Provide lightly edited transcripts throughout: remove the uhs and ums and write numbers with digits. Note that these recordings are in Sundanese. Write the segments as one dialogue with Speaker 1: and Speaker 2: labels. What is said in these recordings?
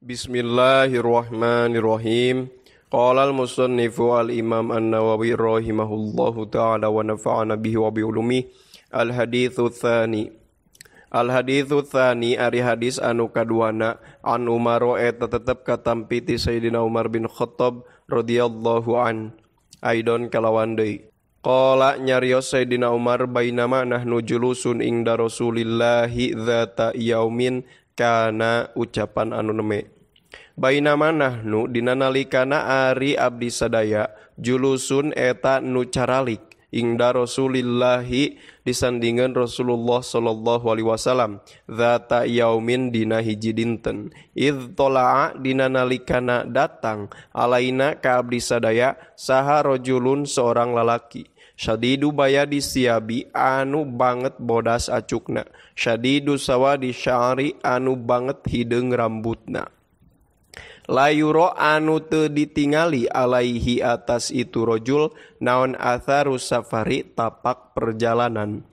Speaker 1: Bismillahirrahmanirrahim. Qala al-musannifu al-imam an-Nawawi rahimahullahu ta'ala wa nafa'ana bihi wa bi'ulumi. Al-hadithu tsani. Al-hadithu tsani ari hadis anu kaduana an Umar eta tetep katampiti Sayyidina Umar bin Khattab radhiyallahu an. Aidon kalawan deui. Qala nyarios Sayyidina Umar bainama nahnu julusun ingda Rasulillahi dzata yaumin kana ucapan anu neme. Bainama nahnu dinanalikana ari abdi sadaya julusun eta nu caralik ingda Rasulillahi disandingan Rasulullah sallallahu alaihi wasallam dzata yaumin dina hiji dinten id tola'a dinanalikana datang alaina ka abdi sadaya saha rajulun seorang lalaki syadidu bayadi siabi anu banget bodas acukna syadidu sawadi sya'ri anu banget hideung rambutna layuro anu teu ditingali alaihi atas itu rojul naon atharu safari tapak perjalanan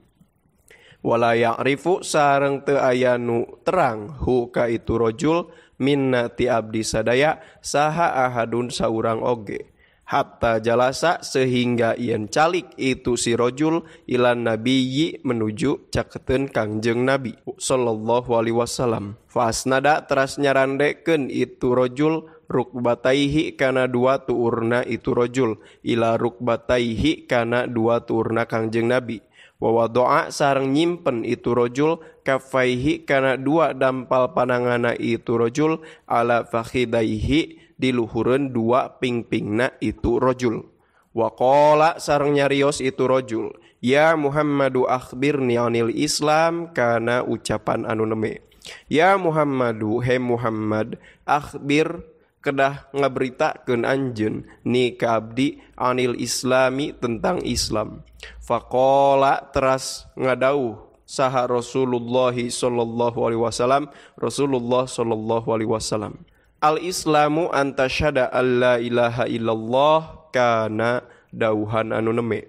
Speaker 1: wala ya'rifu sareng teu aya nu terang hu ka itu rojul minna ti abdi sadaya saha ahadun saurang oge hatta jalasa sehingga ieun calik itu si rojul ilan nabiyyi menuju caketeun Kangjeng Nabi sallallahu alaihi wasallam fasnada teras nyarandekeun itu rojul rukbataihi kana dua tuurna itu rojul ila rukbataihi kana dua tuurna Kangjeng Nabi wa wadoa sareng nyimpen itu rojul kafaihi kana dua dampal panangana itu rojul ala fakhidaihi di luhureun dua pingpingna itu rojul. Wa qala sareng nyarios itu rojul, ya Muhammadu akhbirni anil Islam kana ucapan anu neme. Ya Muhammadu he Muhammad akhbir kedah ngaberitakeun anjeun ni ka abdi anil Islami tentang Islam. Faqala teras ngadauh saha Rasulullah sallallahu alaihi wasallam Rasulullah sallallahu alaihi wasallam. Al-Islamu antasyada alla ilaha illallah kana dauhan anu neme.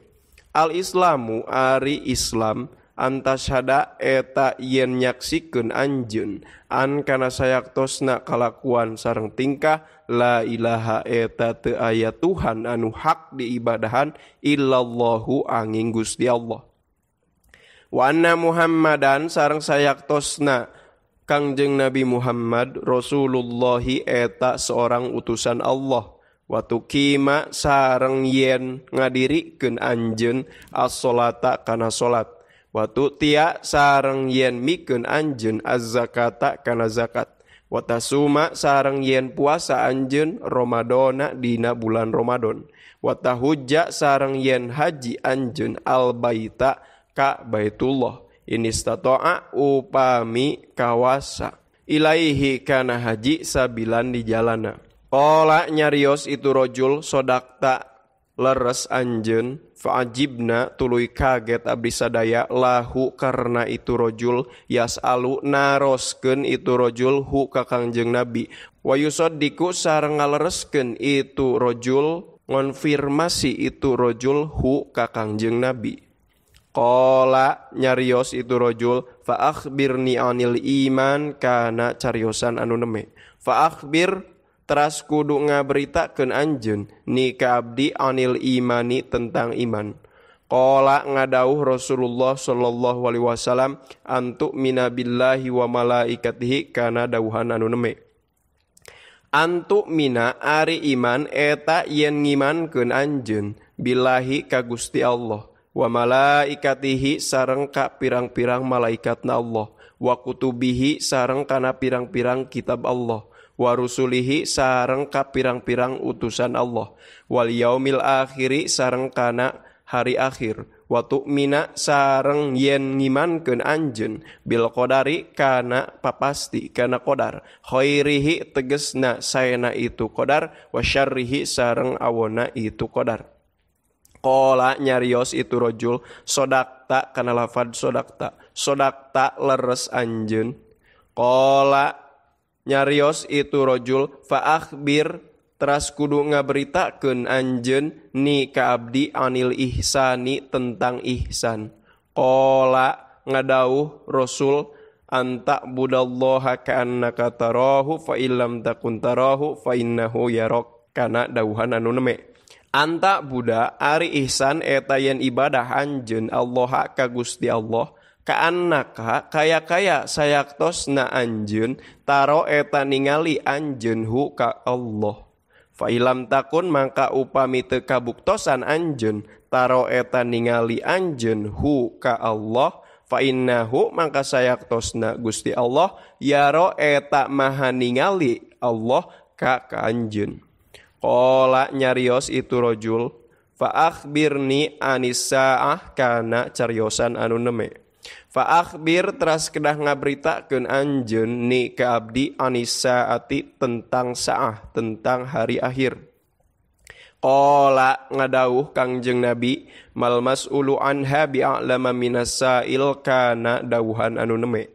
Speaker 1: Al-Islamu ari Islam antasyada eta yen nyaksikeun anjeun an kana sayaktosna kalakuan sareng tingkah la ilaha eta teu aya Tuhan anu hak diibadahan illallahu angin Gusti Allah. Wa anna Muhammadan sareng sayaktosna Kangjeng Nabi Muhammad Rasulullahi eta seorang utusan Allah watu kima sareng yen ngadirikeun anjeun as-sholata kana salat watu tia sareng yen mikeun anjeun az-zakata kana zakat watasuma sareng yen puasa anjeun Ramadana dina bulan Ramadan watahujja sareng yen haji anjeun al-baita ka Baitullah inistata'a upami kawasa ilaihi kana haji sabilan di jalana. Qala nyarios itu rojul sodakta leres anjeun fa'ajibna tuluy kaget abdi sadaya lahu karena itu rojul yas'alu naroskeun itu rojul hu ka Kangjeng Nabi wa yusaddiqu sareng ngalereskeun itu rojul ngonfirmasi itu rojul hu ka Kangjeng Nabi. Qala nyarios itu rojul fa akhbirni anil iman kana cariosan anu neme. Fa akhbir teras kudu ngaberitakeun anjeun ni ka abdi anil imani tentang iman. Qala ngadauh Rasulullah sallallahu alaihi wasallam antu mina billahi wa malaikatihi kana dauhan anu neme. Antu mina ari iman eta yen ngimankeun anjeun billahi ka Gusti Allah wa malaikatihi sareng ka pirang-pirang malaikatna Allah wa kutubihi sareng kana pirang-pirang kitab Allah wa rusulihi sareng ka pirang-pirang utusan Allah wal yaumil akhiri sareng kana hari akhir wa tu'mina sareng yen ngimankeun anjeun bil qadari kana papasti kana qadar khairihi tegesna saena itu qadar wa syarrihi sareng awona itu qadar. Qala nyarios itu rojul sodakta kana lafad sodakta leres anjeun. Qala nyarios itu rojul fa akhbir teras kudu ngaberitakeun anjeun ni ka abdi anil ihsani tentang ihsan. Qala ngadauh Rasul anta budallaha ka'annaka tarahu fa illam takun tarahu fa innahu yarak, kana dauhan anu neme. Anta buda ari ihsan eta yen ibadah anjeun Allah ka Gusti Allah ka'annaka kaya sayaktosna anjeun taro eta ningali anjeun hu ka Allah. Fa illam takun mangka upami teu kabuktosan anjeun taro eta ningali anjeun hu ka Allah fa innahu mangka sayaktosna Gusti Allah yaro eta maha ningali Allah ka anjeun. Qala nyarios itu rojul fa akhbirni anis saah kana cariosan anu neme. Fa akhbir teras kedah ngaberitakeun anjeun ni ka abdi anis saati tentang saah, tentang hari akhir. Qala ngadauh Kangjeng Nabi mal mas'ulu anha bi'alama minas sa'il kana dauhan anu neme.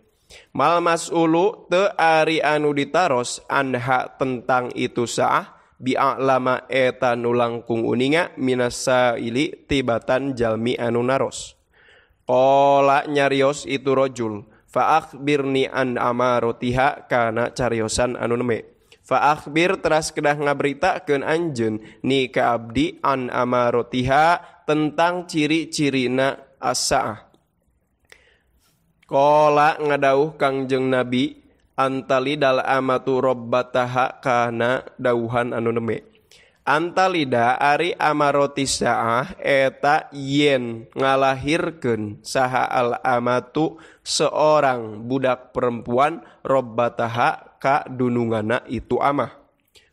Speaker 1: Mal mas'ulu teu ari anu ditaros anha tentang itu saah bi'alama eta nu langkung uninga minas sa'ili tibatan jalmi anu naros. Qala nyarios itu rojul fa akhbirni an amarotiha kana cariosan anu neme. Fa akhbir teras kedah ngaberitakeun anjeun ni ka abdi an amarotiha tentang ciri-cirina as-saah. Qala ngadauh Kangjeng Nabi antalidal amatu rabbataha kana dauhan anu neme. Antalida ari amaroti saah eta yen ngalahirkeun saha al amatu seorang budak perempuan robbataha ka dunungana itu amah.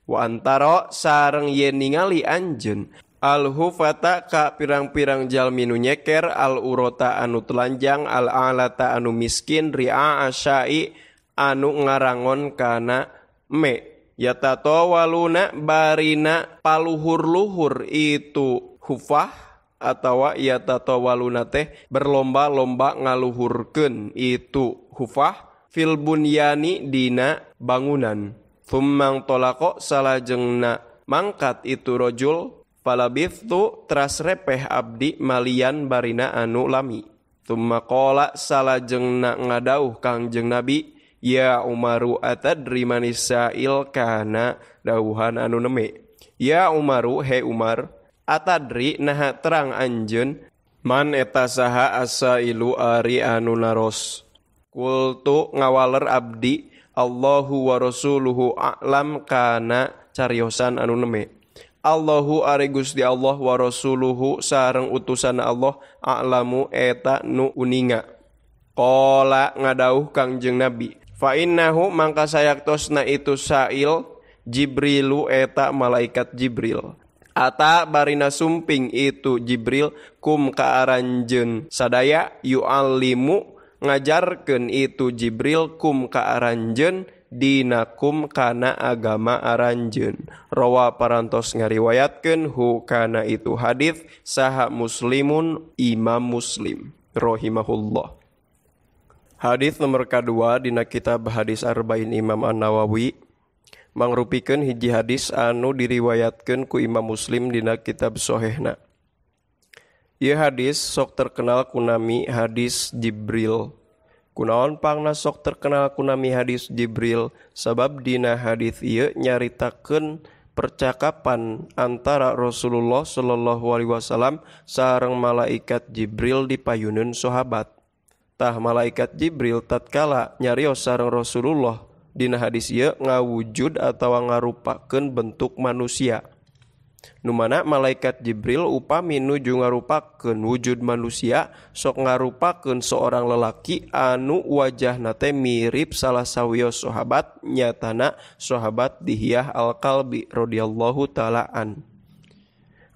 Speaker 1: Wa antara sareng yen ningali anjeun al hufata ka pirang-pirang jalmi nu nyeker al urota anu telanjang al alata anu miskin ria asyai anu ngarangon kana me. Yatatawaluna barina paluhur-luhur itu hufah atawa yatatawaluna teh berlomba-lomba ngaluhurkeun itu hufah fil bunyani dina bangunan. Thummang tolako salajengna mangkat itu rojul falabithtu teras repeh abdi malian barina anu lami. Thumma qala salajengna ngadauh Kangjeng Nabi ya Umaru atadri manisail kana dauhan anu neme. Ya Umaru he Umar atadri naha terang anjeun man eta saha asailu ari anu naros. Kultu ngawaler abdi Allahu wa rasuluhu a'lam kana cariosan anu neme. Allahu ari Gusti Allah wa rasuluhu sareng utusan Allah a'lamu eta nu uninga. Qala ngadauh Kangjeng Nabi fa innahu mangka sayaktosna itu sail Jibrilu eta malaikat Jibril. Ata barina sumping itu Jibril kum ka aranjeun sadaya yu'allimu ngajarkeun itu Jibril kum ka aranjeun dinakum kana agama aranjeun. Rawa parantos ngariwayatkeun hu kana itu hadis saha Muslimun Imam Muslim rahimahullah. Hadis nomor kedua dina kitab hadis arba'in Imam An-Nawawi mangrupikeun hiji hadis anu diriwayatkeun ku Imam Muslim dina kitab Sahihna. Ieu hadis sok terkenal kunami hadis Jibril. Kunaon pangna sok terkenal kunami hadis Jibril? Sabab dina hadis ieu nyaritakeun percakapan antara Rasulullah sallallahu alaihi wasallam sareng malaikat Jibril di payuneun sahabat. Tah malaikat Jibril tatkala nyarios sareng Rasulullah dina hadis ieu ngawujud atawa ngarupakeun bentuk manusia. Nu mana malaikat Jibril upami nuju ngarupakeun wujud manusia sok ngarupakeun seorang lelaki anu wajahna teh mirip salah sawios sahabat nyatana sahabat Dihyah Al-Kalbi radhiyallahu taala an.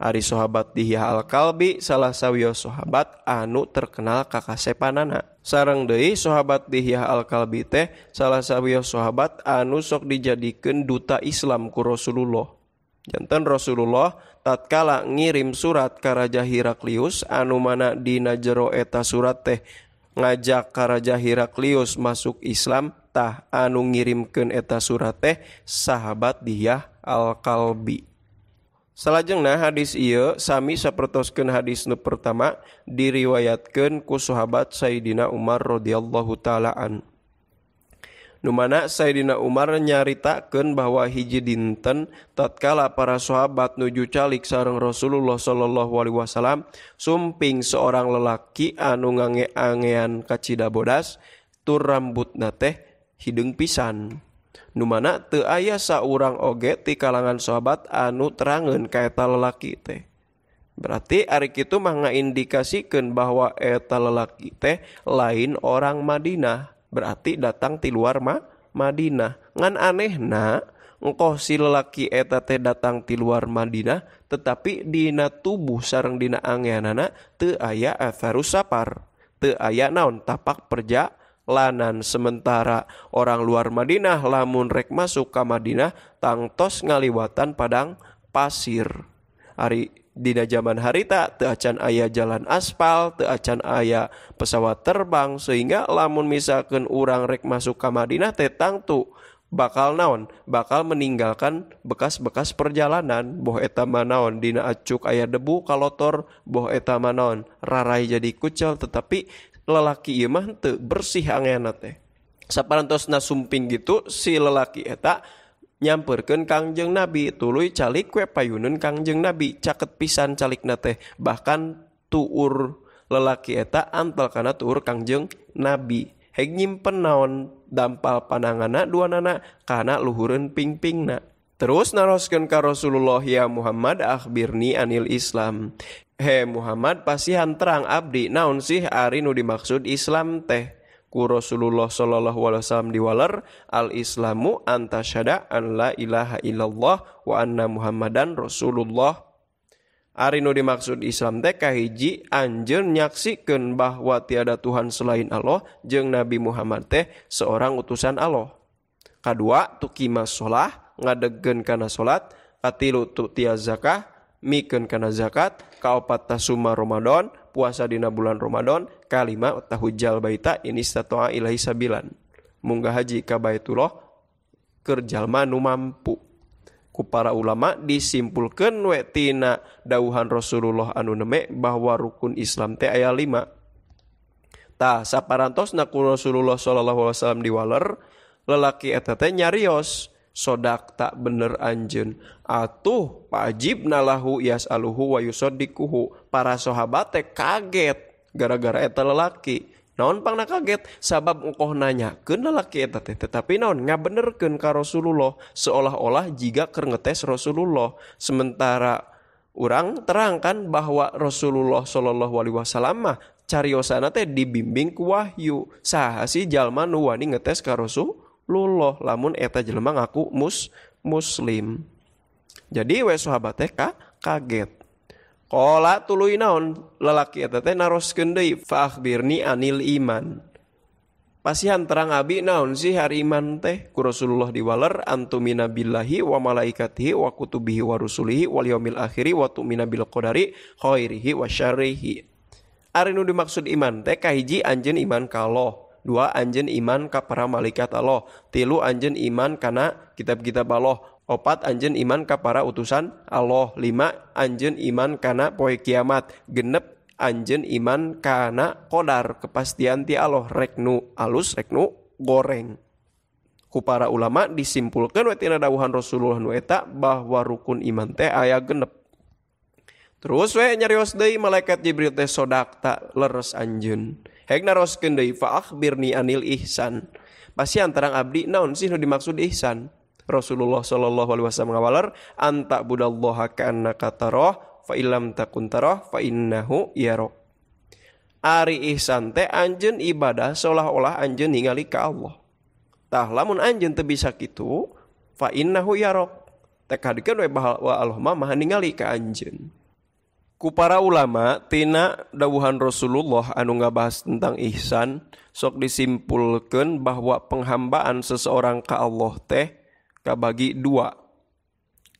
Speaker 1: Ari sahabat Dihyah Al-Kalbi salah sawios sahabat anu terkenal kakasepanana. Sareng deui sahabat Dihyah Al-Kalbi teh salah sawios sahabat anu sok dijadikeun duta Islam ku Rasulullah. Janten Rasulullah tatkala ngirim surat ka Raja Heraklius anu mana dina jero eta surat teh ngajak ka Raja Heraklius masuk Islam tah anu ngirimkeun eta surat teh sahabat Diyah Al-Kalbi. Salajengna hadis ieu sami sapertoskeun hadis nu pertama diriwayatkeun ku sahabat Sayyidina Umar radhiyallahu taala an. Nu mana Sayyidina Umar nyaritakeun bahwa hiji dinten tatkala para sahabat nuju calik sareng Rasulullah sallallahu alaihi wasallam sumping seorang lelaki anu ngange-angean kacida bodas tur rambutna teh hideung pisan. Nu mana teu aya saurang oge ti kalangan sahabat anu terangeun ka eta lalaki teh. Berarti ari kitu mah ngaindikasikeun bahwa eta lalaki teh lain orang Madinah, berarti datang ti luar Madinah. Ngan anehna engkoh si lalaki eta teh datang ti luar Madinah tetapi dina tubuh sareng dina angeanana teu aya atharus safar, teu aya naon tapak perjalanan. Sementara orang luar Madinah lamun rek masuk ka Madinah tangtos ngaliwatan padang pasir. Ari dina zaman harita teu acan aya jalan aspal, teu acan aya pesawat terbang, sehingga lamun misalkeun urang rek masuk ka Madinah teh tangtu bakal naon? Bakal meninggalkan bekas-bekas perjalanan. Boh eta mah naon? Dina acuk aya debu kalotor, boh eta mah naon? Rarai jadi kucel, tetapi lelaki ieu mah teu bersih angeana teh. Saparantosna sumping gitu si lelaki eta nyamperkeun Kangjeng Nabi, tuluy calik we payuneun Kangjeng Nabi, caket pisan calikna teh. Bahkan tuur lelaki eta antal kana tuur Kangjeng Nabi. Heg nyimpen naon dampal pananganna duanana kana luhureun pingpingna. Terus naroskeun ka Rasulullah, ya Muhammad akhbirni anil Islam. He Muhammad pasihan terang abdi naon sih ari nu dimaksud Islam teh. Ku Rasulullah sallallahu alaihi wasallam diwaler, al Islamu antasyada an la ilaha illallah wa anna Muhammadan Rasulullah. Ari nu dimaksud Islam teh kahiji anjeun nyaksikeun bahwa tiada Tuhan selain Allah jeung Nabi Muhammad teh seorang utusan Allah. Kadua tuqimas shalah ngadegkeun kana salat, katilu tu'tiya zakah mikeun kana zakat, kaopat tasuma Ramadan puasa dina bulan Ramadan, kalima tahujjal baita in istata'a ilaihi sabilan. Munggah haji ka Baitullah keur jalma nu mampu. Ku para ulama disimpulkeun we tina dawuhan Rasulullah anu neme bahwa rukun Islam teh aya 5. Tah saparantosna ku Rasulullah sallallahu alaihi wasallam diwaler, lelaki eta teh nyarios, sodak tak bener anjeun. Atuh pajibna lahu yasaluhu wa yusaddiquhu. Para sahabat teh kaget gara-gara eta lelaki. Naon pangna kaget? Sabab engkoh nanyakeun lalaki eta teh, tetapi naon ngabenerkeun ka Rasulullah seolah-olah jiga keur ngetes Rasulullah. Sementara urang terangkan bahwa Rasulullah sallallahu alaihi wasallam mah cariosana teh dibimbing ku wahyu. Saha si jalma nu wani ngetes ka Rasulullah lamun eta jelema ngaku muslim. Jadi we sahabat teh kaget. Qala tuluy naon lalaki eta teh naroskeun deui, fa akhbirni anil iman. Pasihan terang abi naon sih hari iman teh? Ku Rasulullah diwaler, antumina billahi wa malaikatihi wa kutubihi wa rusulihi wal yaumil akhiri wa tu'mina bil qadari khairihi wa syarrihi. Ari nu dimaksud iman teh kahiji anjeun iman ka Allah, dua anjeun iman ka para malaikat Allah, tilu anjeun iman kana kitab-kitab Allah, opat anjeun iman ka para utusan Allah, lima anjeun iman kana poe kiamat, genep anjeun iman kana qadar kepastian ti Allah, rek nu alus rek nu goreng. Ku para ulama disimpulkeun we tina dawuhan Rasulullah nu eta bahwa rukun iman teh aya genep. Terus we nyarios deui malaikat Jibril teh sodak tak leres anjeun. Heg naroskeun deui fa akhbirni anil ihsan. Pasian terang abdi naon sih nu dimaksud ihsan? Rasulullah sallallahu alaihi wasallam ngawalar, anta budallaha ka'annaka tarah fa illam takun tarah fa innahu yarok. Ari ihsan teh anjeun ibadah seolah-olah anjeun ningali ka Allah. Tah lamun anjeun teu bisa kitu fa innahu yarok. Teh kadikeun we bahwa Allah mah ningali ka anjeun. Ku para ulama tina dawuhan Rasulullah anu ngabahas tentang ihsan sok disimpulkeun bahwa penghambaan seseorang ka Allah teh kabagi dua.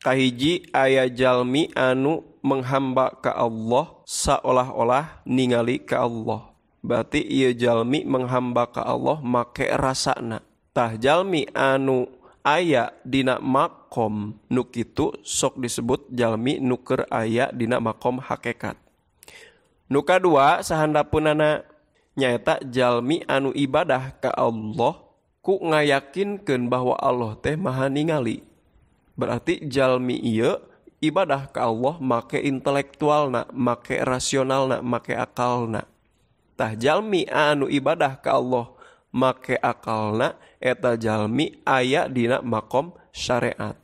Speaker 1: Kahiji aya jalmi anu menghamba ka Allah seolah-olah ningali ka Allah. Berarti ieu jalmi menghamba ka Allah make rasana. Tah jalmi anu aya dina makom nu kitu sok disebut jalmi nu keur aya dina makom hakikat. Nu kadua sahandapeunana nyaeta jalmi anu ibadah ka Allah ku ngayakinkeun bahwa Allah teh maha ningali. Berarti jalmi ieu ibadah ka Allah make intelektualna, make rasionalna, make akalna. Tah jalmi anu ibadah ka Allah make akalna eta jalmi aya dina makom syariat.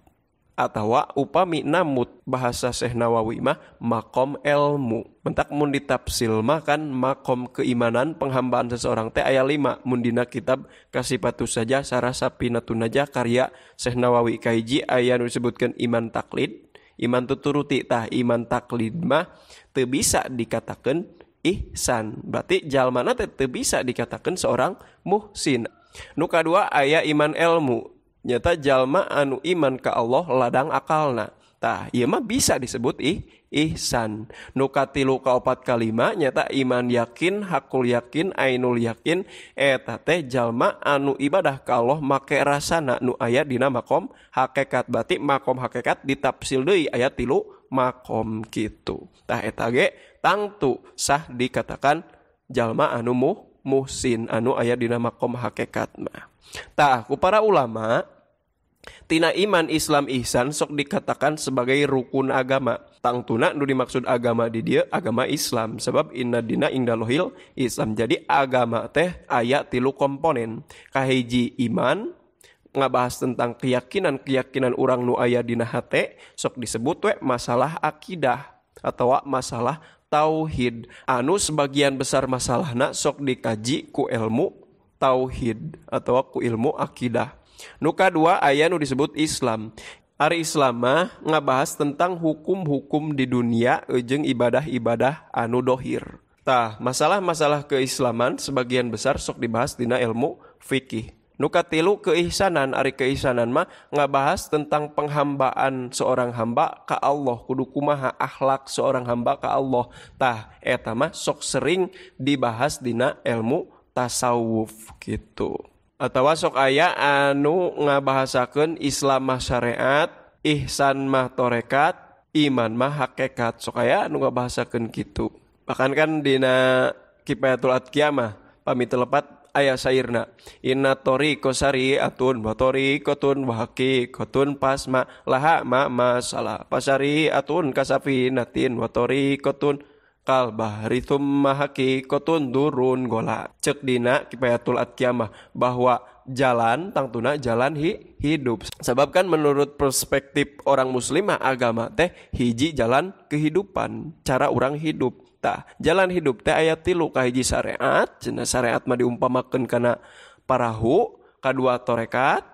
Speaker 1: Atawa upami namut bahasa Syekh Nawawi mah makom ilmu. Mentak mun ditafsil mah kan makom keimanan penghambaan seseorang teh aya 5 mun dina kitab Kasifatus Saja Sarasa Pinatunajah karya Syekh Nawawi. Kahiji aya nu disebutkeun iman taklid, iman tuturuti. Tah iman taklid mah teu bisa dikatakeun ihsan. Berarti jalmana teh teu bisa dikatakeun seorang muhsin. Nu kadua aya iman ilmu. Nyata jalma anu iman ka Allah ladang akalna. Tah ieu mah bisa disebut ihsan. Nu katilu kaopat kalima nyata iman yakin, hakul yakin, ainul yakin eta teh jalma anu ibadah ka Allah make rasana nu aya dina makom hakikat. Berarti makom hakikat ditafsil deui aya 3 makom kitu. Tah eta ge tangtu sah dikatakan jalma anu muhsin anu aya dina makom hakikat mah. Tah ku para ulama tina iman Islam ihsan sok dikatakan sebagai rukun agama. Tangtuna nu dimaksud agama di dieu agama Islam sebab inna dina indallahil Islam. Jadi agama teh aya 3 komponen. Kahiji iman ngabahas tentang keyakinan urang nu aya dina hate sok disebut we masalah akidah atau masalah tauhid. Anu sebagian besar masalahna sok dikaji ku ilmu tauhid atau ku ilmu akidah. Nu kadua aya nu disebut Islam. Ari Islam mah ngabahas tentang hukum-hukum di dunia jeung ibadah-ibadah anu dohir. Tah, masalah-masalah keislaman sebagian besar sok dibahas dina ilmu fikih. Nu katilu keihsanan, ari keihsanan mah ngabahas tentang penghambaan seorang hamba ka Allah, kudu kumaha akhlak seorang hamba ka Allah. Tah, eta mah sok sering dibahas dina ilmu tasawuf gitu. Atawa sok aya anu ngabahasakeun Islam mah syariat, ihsan mah torekat, iman mah hakikat. Sok aya anu ngabahasakeun kitu. Bahkan kan dina Kifayatul Atqiyah mah pami telepat aya sairna. Inna tariqa syari'atun wa tariqatun wa haqiqatun pasma laha ma masalah. Pasari'atun kasafinatin wa tariqatun kal bahri thumma haqiqatun durun gola. Cek dina Kifayatul Atqiyah bahwa jalan tangtuna jalan hidup. Sebab kan menurut perspektif orang muslim agama teh hiji jalan kehidupan, cara orang hidup. Tah, jalan hidup teh aya 3 kahiji syariat, cenah syariat mah diumpamakeun kana parahu, kadua torekat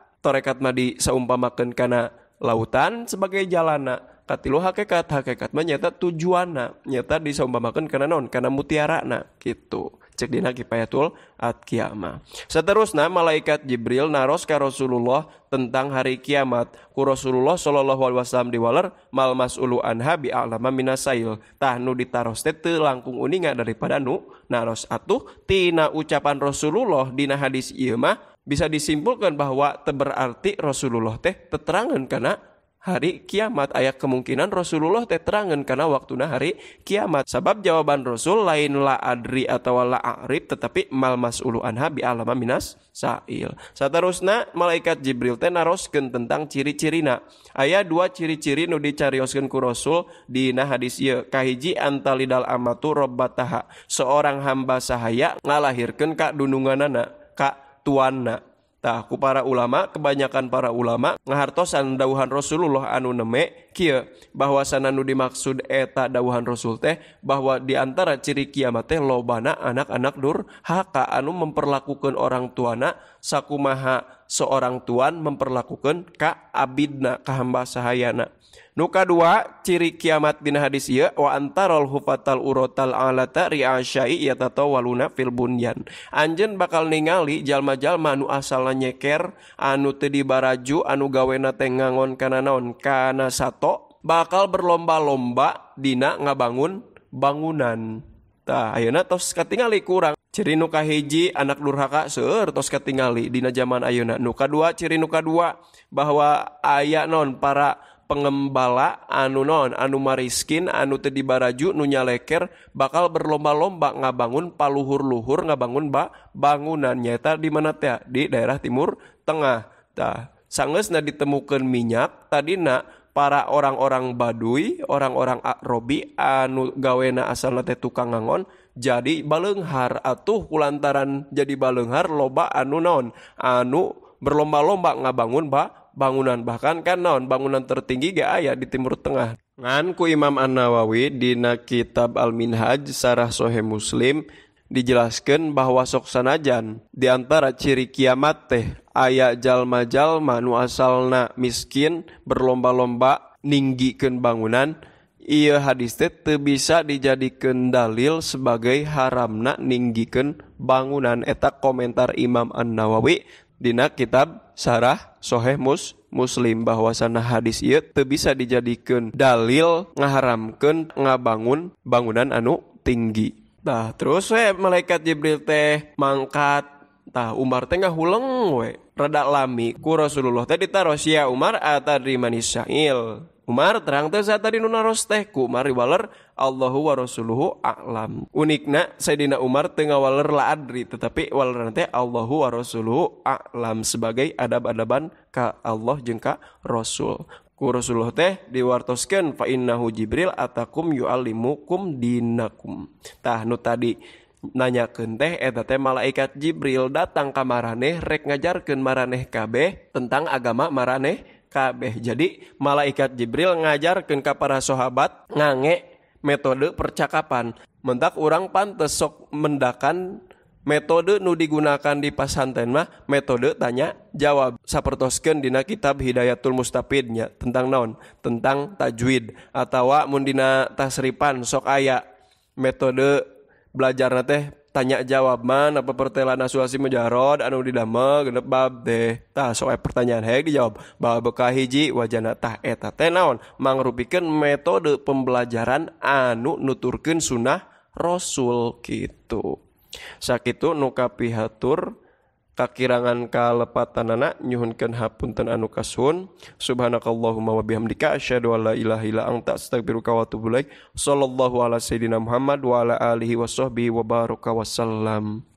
Speaker 1: mah disaumpamakeun kana lautan sebagai jalanna. Katilu hakikat mah nyata tujuanna, nyata disaumpamakeun kana naon? Kana mutiarana kitu. Cek dina Kifayatul Atqiyah. Saterusna malaikat Jibril naros ka Rasulullah tentang hari kiamat. Ku Rasulullah sallallahu alaihi wasallam diwaler mal mas'ulu anha bi a'lama minasail. Tah nu ditaros teh teu langkung uninga daripada nu naros. Atuh tina ucapan Rasulullah dina hadis ieu mah bisa disimpulkan bahwa teu berarti Rasulullah teh teterangan kana hari kiamat. Aya kemungkinan Rasulullah teh terangan karena waktuna hari kiamat. Sabab jawaban Rasul lain la adri atau la a'rif tetapi mal mas'ulu anha bi alama minas sa'il. Saterusna malaikat Jibril teh naroskeun tentang ciri-cirina. Aya 2 ciri-ciri nu dicarioskeun ku Rasul dina hadis ieu. Kahiji antalidal amatu rabbataha. Seorang hamba sahaya ngalahirkeun ka dununganana, ka tuanna. Tah, ku para ulama, kebanyakan para ulama ngahartosan dawuhan Rasulullah anu neme kieu bahwasana nu dimaksud eta dawuhan Rasul teh bahwa di antara ciri kiamat teh lobana anak-anak durhaka anu memperlakukeun orang tuana sakumaha seorang tuan memperlakukeun ka abidna, ka hamba sahayana. Nu kadua ciri kiamat dina hadis ieu wa antarul hufatal urotal alata ri'asyai yatatawaluna fil bunyan. Anjeun bakal ningali jalma-jalma anu asalna nyeker, anu teu dibaraju, anu gawena teh ngangon kana naon? Kana sato, bakal berlomba-lomba dina ngabangun bangunan. Tah, ayeuna tos katingali ku urang Ciri nu kahiji anak durhaka seueur tos katingali dina zaman ayeuna. Nu kadua ciri nu kadua bahwa aya non para pengembala anu non anu mariskin anu teu dibaraju nu nyaleker bakal berlomba-lomba ngabangun paluhur-luhur ngabangun bangunan nyaeta di mana teh di daerah Timur Tengah. Tah sangeusna ditemukeun minyak tadina para orang-orang Baduy, orang-orang Arabi anu gawena asalna teh tukang ngangon jadi baleunghar atuh kulantaran jadi baleunghar loba anu naon anu berlomba-lomba ngabangun bangunan bahkan kan naon bangunan tertinggi ge aya di Timur Tengah. Ngan ku Imam An-Nawawi dina kitab Al-Minhaj Sarah Sahih Muslim dijelaskeun bahwa sok sanajan di antara ciri kiamat teh aya jalma-jalma nu asalna miskin berlomba-lomba ninggikeun bangunan. Ieu hadis teh teu bisa dijadikeun dalil sebagai haramna ninggikeun bangunan. Eta komentar Imam An-Nawawi dina kitab Sarah Sahih Muslim bahwasana hadis ieu teu bisa dijadikeun dalil ngaharamkeun ngabangun bangunan anu tinggi. Tah terus malaikat Jibril teh mangkat. Tah Umar teh ngahuleng we rada lami ku Rasulullah teh ditaros ya Umar atadri manis sa'il. Umar terang teh satadi nu naros teh ku Umar waler Allahu wa rasuluhu a'lam. Unikna Sayyidina Umar teu ngawaler la adri tetapi walerna teh Allahu wa rasuluhu a'lam sebagai adab-adaban ka Allah jeung ka Rasul. Ku Rasulullah teh diwartoskeun fa innahu Jibril atakum yu'allimukum dinakum. Tah nu tadi nanyakeun teh eta teh malaikat Jibril datang ka maraneh rek ngajarkeun maraneh kabeh tentang agama maraneh kabeh. Jadi malaikat Jibril ngajarkeun ka para sahabat ngange metode percakapan. Mentak urang pantes sok mendakan metode nu digunakan di pasantren mah metode tanya jawab sapertoskeun dina kitab Hidayatul Mustafidnya tentang naon? Tentang tajwid atawa mun dina tasrifan sok aya metode belajarna teh tanya jawab man apa pertelan asuasi mujarod anu didamel genep bab teh. Tah sok aya pertanyaan hayang dijawab bab kahiji wajana tah eta teh naon? Mangrupikeun metode pembelajaran anu nuturkeun sunnah Rasul kitu. Sakitu nu kapihatur kakirangan kalepatanana nyuhunkeun hapunten anu kasuhun. Subhanakallahumma wa bihamdika asyhadu an la ilaha illa anta astaghfiruka wa atubu ilaik. Sallallahu ala sayidina Muhammad wa ala alihi washabbihi wa baraka wasallam.